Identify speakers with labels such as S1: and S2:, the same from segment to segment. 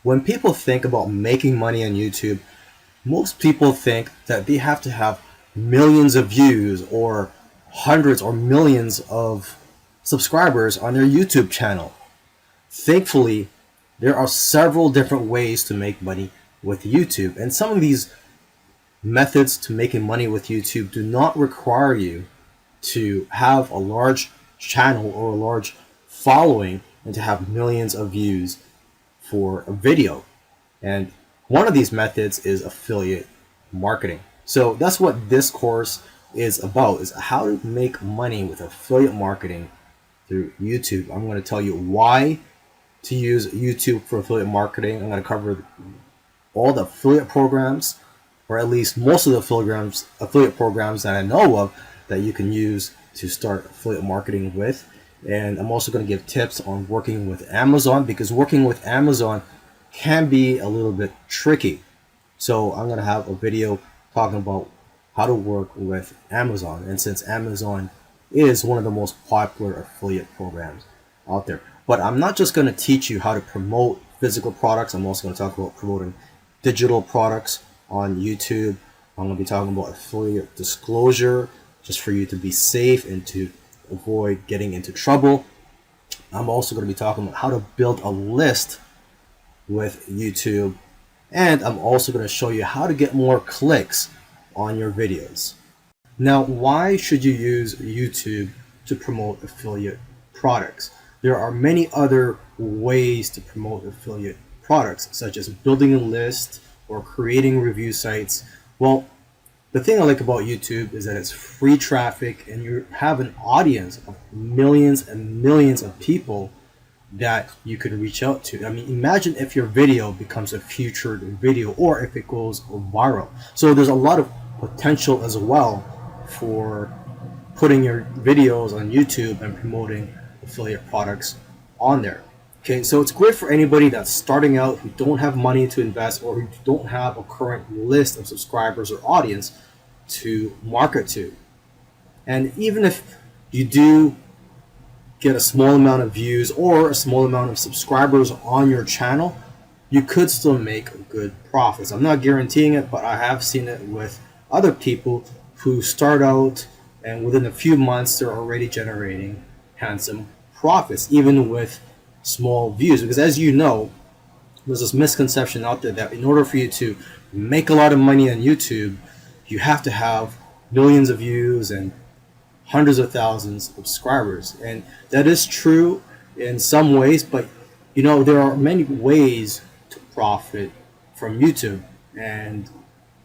S1: When people think about making money on YouTube, most people think that they have to have millions of views or hundreds or millions of subscribers on their YouTube channel. Thankfully, there are several different ways to make money with YouTube, and some of these methods to making money with YouTube do not require you to have a large channel or a large following and to have millions of views for a video. And one of these methods is affiliate marketing. So that's what this course is about, is how to make money with affiliate marketing through YouTube. I'm going to tell you why to use YouTube for affiliate marketing. I'm going to cover all the affiliate programs, or at least most of the affiliate programs that I know of that you can use to start affiliate marketing with. And I'm also going to give tips on working with Amazon, because working with Amazon can be a little bit tricky. So I'm going to have a video talking about how to work with Amazon. And since Amazon is one of the most popular affiliate programs out there. But I'm not just going to teach you how to promote physical products. I'm also going to talk about promoting digital products on YouTube. I'm going to be talking about affiliate disclosure, just for you to be safe and to avoid getting into trouble. I'm also going to be talking about how to build a list with YouTube, and I'm also going to show you how to get more clicks on your videos. Now, why should you use YouTube to promote affiliate products? There are many other ways to promote affiliate products, such as building a list or creating review sites. Well, the thing I like about YouTube is that it's free traffic, and you have an audience of millions and millions of people that you can reach out to. I mean, imagine if your video becomes a featured video, or if it goes viral. So there's a lot of potential as well for putting your videos on YouTube and promoting affiliate products on there. Okay, so it's great for anybody that's starting out, who don't have money to invest, or who don't have a current list of subscribers or audience to market to. And even if you do get a small amount of views or a small amount of subscribers on your channel, you could still make good profits. I'm not guaranteeing it, but I have seen it with other people who start out and within a few months they're already generating handsome profits, even with small views. Because as you know, there's this misconception out there that in order for you to make a lot of money on YouTube, you have to have millions of views and hundreds of thousands of subscribers. And that is true in some ways, but you know, there are many ways to profit from YouTube, and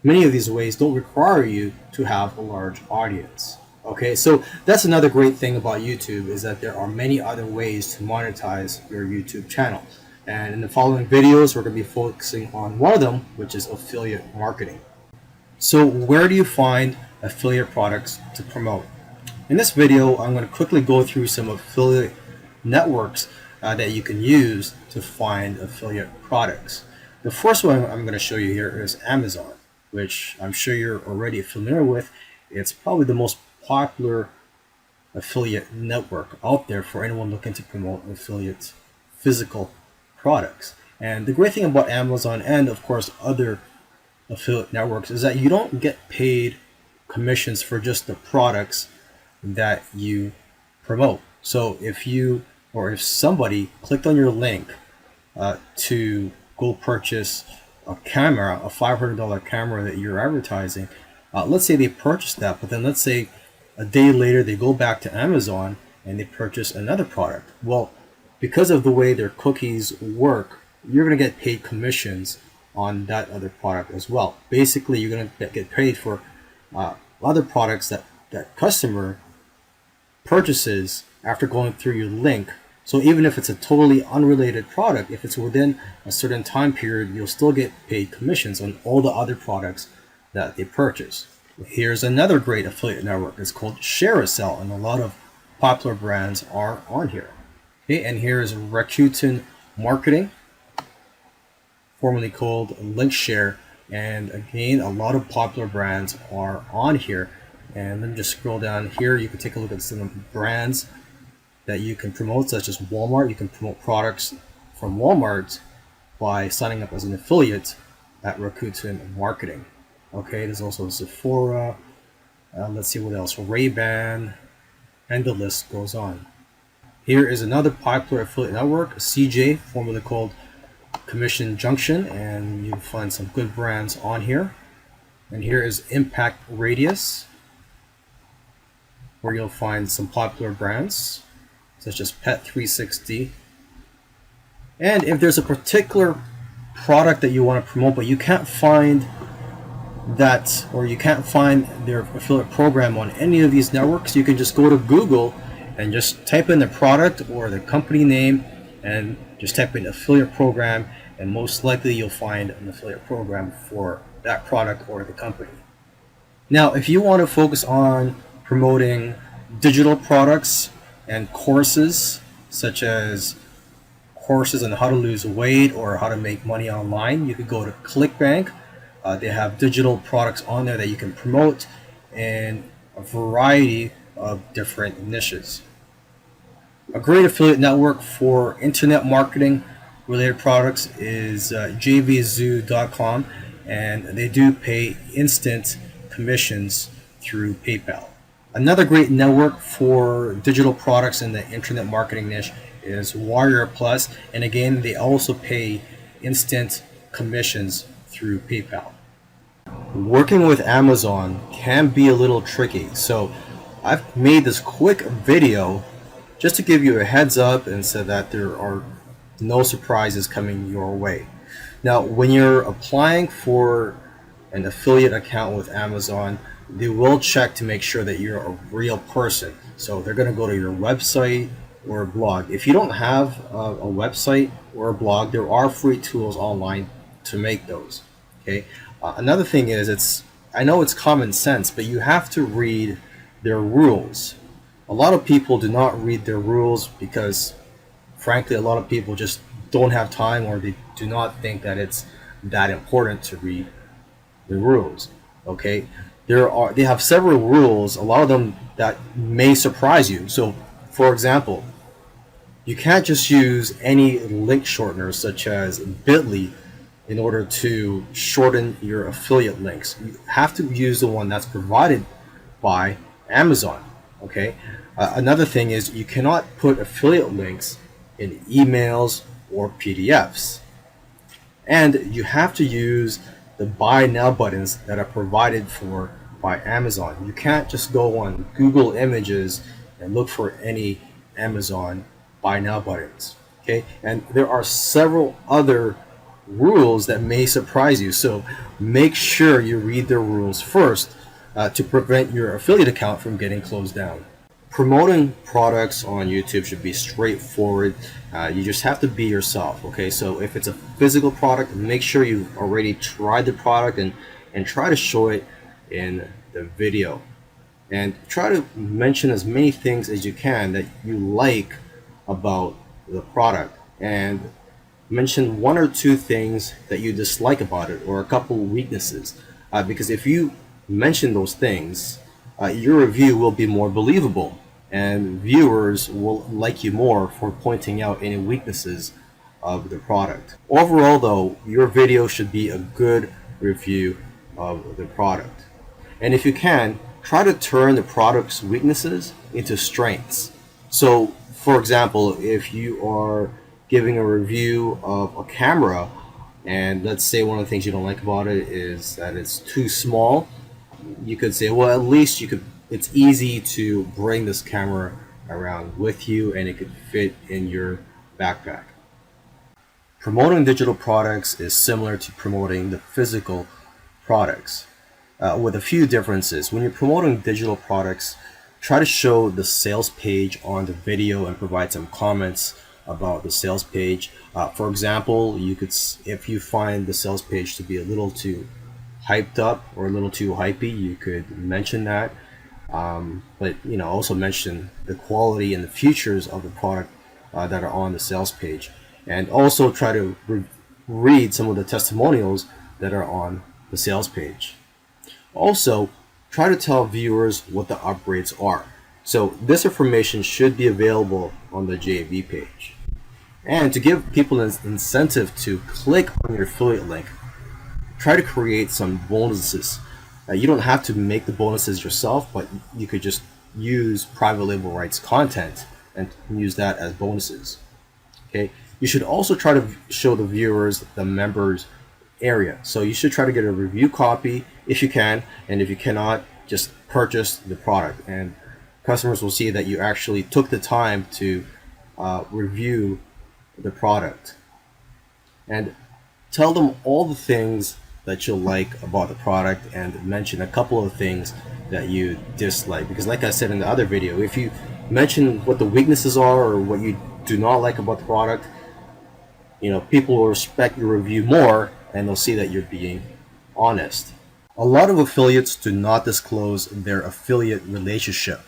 S1: many of these ways don't require you to have a large audience. Okay, so that's another great thing about YouTube, is that there are many other ways to monetize your YouTube channel. And in the following videos, we're going to be focusing on one of them, which is affiliate marketing. So where do you find affiliate products to promote? In this video, I'm going to quickly go through some affiliate networks that you can use to find affiliate products. The first one I'm going to show you here is Amazon, which I'm sure you're already familiar with. It's probably the most popular affiliate network out there for anyone looking to promote affiliate physical products. And the great thing about Amazon, and of course other affiliate networks, is that you don't get paid commissions for just the products that you promote. So if you, or if somebody clicked on your link to go purchase a camera, a $500 camera that you're advertising, let's say they purchased that, but then let's say a day later they go back to Amazon and they purchase another product. Well, because of the way their cookies work, you're going to get paid commissions on that other product as well. Basically, you're going to get paid for other products that that customer purchases after going through your link. So even if it's a totally unrelated product, if it's within a certain time period, you'll still get paid commissions on all the other products that they purchase. Here's another great affiliate network. It's called Share-a-Sell, and a lot of popular brands are on here. Okay, and here's Rakuten Marketing, formerly called LinkShare, and again, a lot of popular brands are on here. And let me just scroll down here. You can take a look at some of the brands that you can promote, such as Walmart. You can promote products from Walmart's by signing up as an affiliate at Rakuten Marketing. Okay, there's also Sephora, let's see what else, Ray-Ban, and the list goes on. Here is another popular affiliate network, CJ, formerly called Commission Junction, and you'll find some good brands on here. And here is Impact Radius, where you'll find some popular brands such as Pet 360. And if there's a particular product that you want to promote but you can't find that, or you can't find their affiliate program on any of these networks, you can just go to Google and just type in the product or the company name and just type in affiliate program, and most likely you'll find an affiliate program for that product or the company. Now, if you want to focus on promoting digital products and courses, such as courses on how to lose weight or how to make money online, you could go to ClickBank. They have digital products on there that you can promote in a variety of different niches. A great affiliate network for internet marketing related products is jvzoo.com, and they do pay instant commissions through PayPal. Another great network for digital products in the internet marketing niche is Warrior Plus, and again, they also pay instant commissions through PayPal. Working with Amazon can be a little tricky, so I've made this quick video just to give you a heads up and so that there are no surprises coming your way. Now, when you're applying for an affiliate account with Amazon, they will check to make sure that you're a real person. So they're going to go to your website or blog. If you don't have a website or a blog, there are free tools online to make those. Okay. Another thing is, I know it's common sense, but you have to read their rules. A lot of people do not read their rules because, frankly, a lot of people just don't have time, or they do not think that it's that important to read the rules. Okay, they have several rules, a lot of them that may surprise you. So, for example, you can't just use any link shorteners such as Bitly in order to shorten your affiliate links. You have to use the one that's provided by Amazon. Okay. Another thing is, you cannot put affiliate links in emails or PDFs. And you have to use the buy now buttons that are provided for by Amazon. You can't just go on Google Images and look for any Amazon buy now buttons. Okay, and there are several other rules that may surprise you, so make sure you read the rules first to prevent your affiliate account from getting closed down. Promoting products on YouTube should be straightforward. You just have to be yourself. Okay, so if it's a physical product, make sure you've already tried the product and try to show it in the video, and try to mention as many things as you can that you like about the product, and mention one or two things that you dislike about it, or a couple weaknesses, because if you mention those things, your review will be more believable, and viewers will like you more for pointing out any weaknesses of the product. Overall though, your video should be a good review of the product. And if you can, try to turn the product's weaknesses into strengths. So, for example, if you are giving a review of a camera, and let's say one of the things you don't like about it is that it's too small, you could say, well, at least it's easy to bring this camera around with you and it could fit in your backpack. Promoting digital products is similar to promoting the physical products, with a few differences. When you're promoting digital products, try to show the sales page on the video and provide some comments about the sales page. For example, if you find the sales page to be a little too hyped up or a little too hypey, you could mention that. But also mention the quality and the features of the product that are on the sales page, and also try to read some of the testimonials that are on the sales page. Also, try to tell viewers what the upgrades are. So this information should be available on the JV page. And to give people an incentive to click on your affiliate link, try to create some bonuses. You don't have to make the bonuses yourself, but you could just use private label rights content and use that as bonuses. Okay. You should also try to show the viewers the members area. So you should try to get a review copy if you can, and if you cannot, just purchase the product, and customers will see that you actually took the time to review the product. And tell them all the things that you like about the product and mention a couple of things that you dislike, because like I said in the other video, if you mention what the weaknesses are or what you do not like about the product, people will respect your review more, and they'll see that you're being honest. A lot of affiliates do not disclose their affiliate relationship.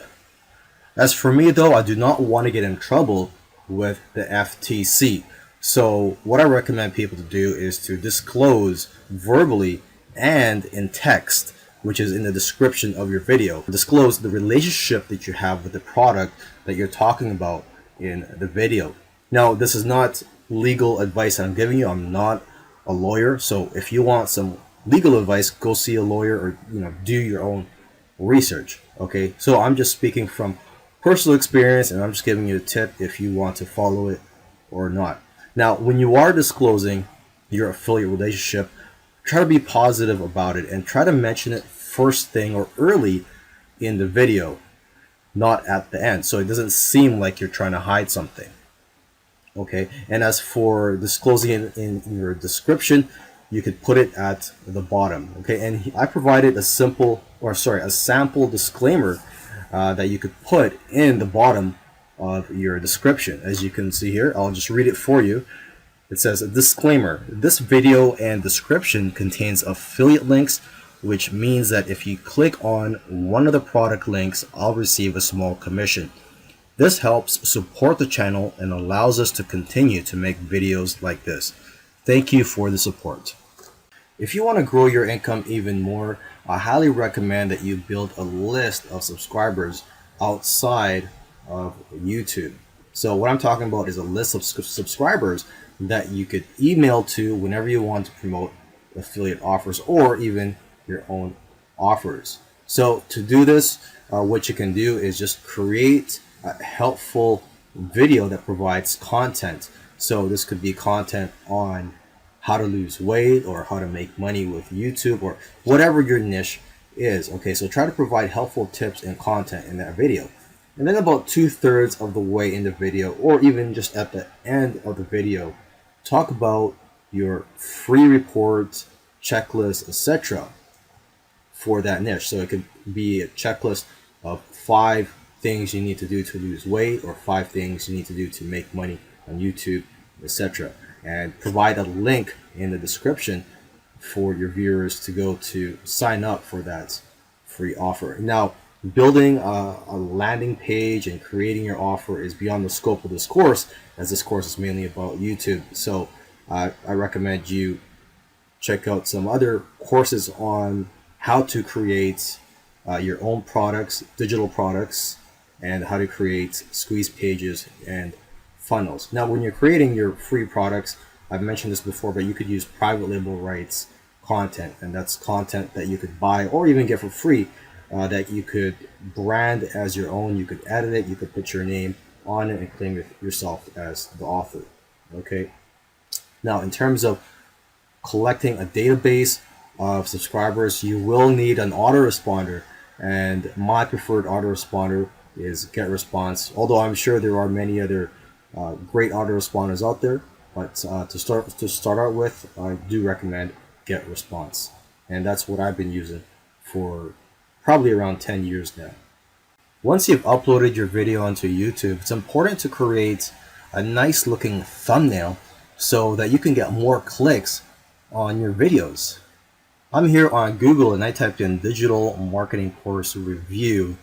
S1: As for me though, I do not want to get in trouble with the FTC. So what I recommend people to do is to disclose verbally and in text, which is in the description of your video. Disclose the relationship that you have with the product that you're talking about in the video. Now, this is not legal advice that I'm giving you. I'm not a lawyer, so if you want some legal advice, go see a lawyer, or do your own research. Okay, so I'm just speaking from personal experience, and I'm just giving you a tip if you want to follow it or not. Now, when you are disclosing your affiliate relationship, try to be positive about it and try to mention it first thing or early in the video, not at the end, so it doesn't seem like you're trying to hide something. Okay, and as for disclosing it in your description, you could put it at the bottom. Okay, and I provided a sample disclaimer that you could put in the bottom of your description. As you can see here, I'll just read it for you. It says, a disclaimer: this video and description contains affiliate links, which means that if you click on one of the product links, I'll receive a small commission. This helps support the channel and allows us to continue to make videos like this. Thank you for the support. If you want to grow your income even more, I highly recommend that you build a list of subscribers outside of YouTube. So what I'm talking about is a list of subscribers that you could email to whenever you want to promote affiliate offers or even your own offers. So to do this, what you can do is just create a helpful video that provides content. So this could be content on how to lose weight or how to make money with YouTube or whatever your niche is. Okay, so try to provide helpful tips and content in that video. And then about 2/3 of the way in the video, or even just at the end of the video, talk about your free report, checklist, etc. for that niche. So it could be a checklist of 5 things you need to do to lose weight, or 5 things you need to do to make money on YouTube, etc. And provide a link in the description for your viewers to go to sign up for that free offer. Now, building a landing page and creating your offer is beyond the scope of this course, as this course is mainly about YouTube. So I recommend you check out some other courses on how to create your own products, digital products, and how to create squeeze pages and funnels. Now, when you're creating your free products, I've mentioned this before, but you could use private label rights content, and that's content that you could buy or even get for free, that you could brand as your own. You could edit it, you could put your name on it and claim it yourself as the author. Okay. Now, in terms of collecting a database of subscribers, you will need an autoresponder, and my preferred autoresponder is GetResponse, although I'm sure there are many other great autoresponders out there, but to start out with, I do recommend GetResponse, and that's what I've been using for probably around 10 years now. Once you've uploaded your video onto YouTube, it's important to create a nice looking thumbnail so that you can get more clicks on your videos. I'm here on Google and I typed in digital marketing course review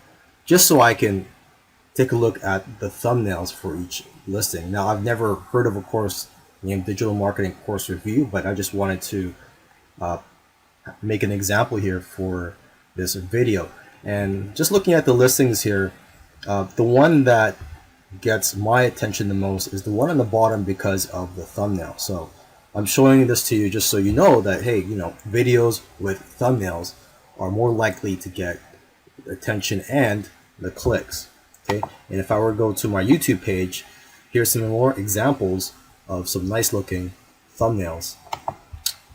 S1: just so I can take a look at the thumbnails for each listing. Now, I've never heard of a course named digital marketing course review, but I just wanted to make an example here for this video. And just looking at the listings here, the one that gets my attention the most is the one on the bottom because of the thumbnail. So I'm showing this to you just so you know that, hey, videos with thumbnails are more likely to get attention and the clicks. Okay, and if I were to go to my YouTube page, here's some more examples of some nice looking thumbnails.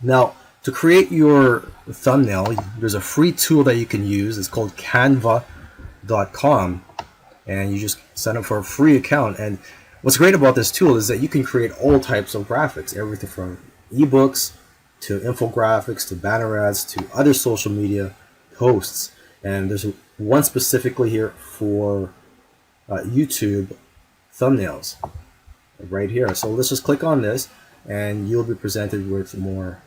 S1: Now, to create your thumbnail, there's a free tool that you can use. It's called canva.com, and you just sign up for a free account. And what's great about this tool is that you can create all types of graphics, everything from ebooks to infographics to banner ads to other social media posts. And there's one specifically here for YouTube thumbnails right here. So let's just click on this and you'll be presented with more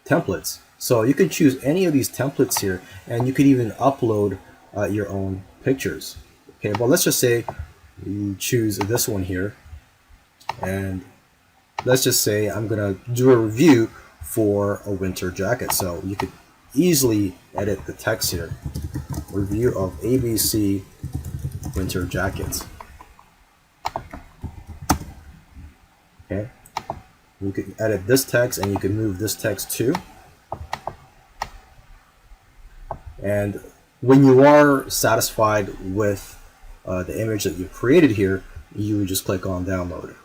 S1: templates. So you can choose any of these templates here, and you could even upload your own pictures. Okay, but let's just say you choose this one here, and let's just say I'm gonna do a review for a winter jacket. So you could easily edit the text here. Review of ABC winter jackets. Okay, you can edit this text and you can move this text too. And when you are satisfied with the image that you've created here, you would just click on download.